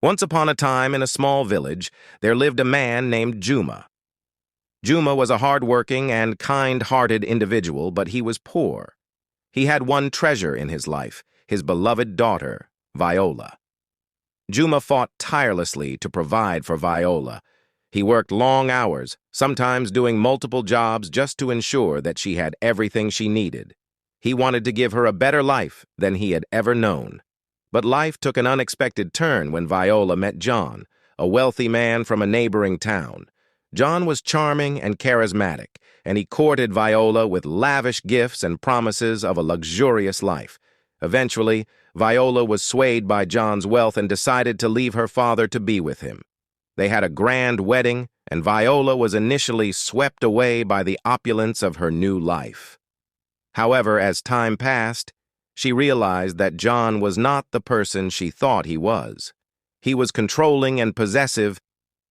Once upon a time in a small village, there lived a man named Juma. Juma was a hard-working and kind-hearted individual, but he was poor. He had one treasure in his life, his beloved daughter, Viola. Juma fought tirelessly to provide for Viola. He worked long hours, sometimes doing multiple jobs just to ensure that she had everything she needed. He wanted to give her a better life than he had ever known. But life took an unexpected turn when Viola met John, a wealthy man from a neighboring town. John was charming and charismatic, and he courted Viola with lavish gifts and promises of a luxurious life. Eventually, Viola was swayed by John's wealth and decided to leave her father to be with him. They had a grand wedding, and Viola was initially swept away by the opulence of her new life. However, as time passed, she realized that John was not the person she thought he was. He was controlling and possessive,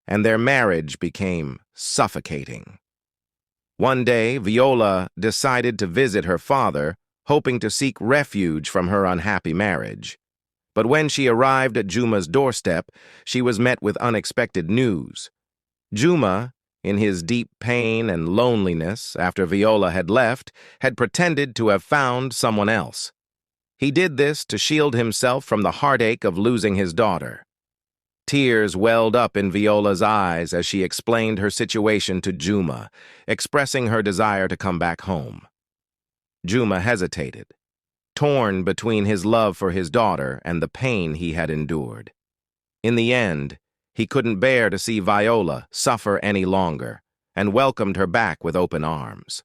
and their marriage became suffocating. One day, Viola decided to visit her father, hoping to seek refuge from her unhappy marriage. But when she arrived at Juma's doorstep, she was met with unexpected news. Juma, in his deep pain and loneliness after Viola had left, had pretended to have found someone else. He did this to shield himself from the heartache of losing his daughter. Tears welled up in Viola's eyes as she explained her situation to Juma, expressing her desire to come back home. Juma hesitated, torn between his love for his daughter and the pain he had endured. In the end, he couldn't bear to see Viola suffer any longer and welcomed her back with open arms.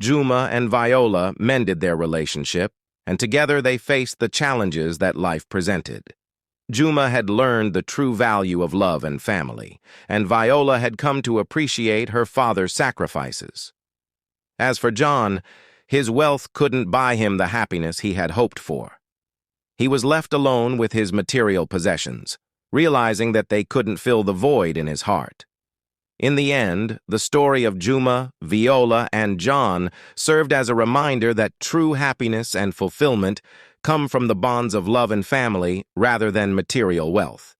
Juma and Viola mended their relationship, and together they faced the challenges that life presented. Juma had learned the true value of love and family, and Viola had come to appreciate her father's sacrifices. As for John, his wealth couldn't buy him the happiness he had hoped for. He was left alone with his material possessions, realizing that they couldn't fill the void in his heart. In the end, the story of Juma, Viola, and John served as a reminder that true happiness and fulfillment come from the bonds of love and family rather than material wealth.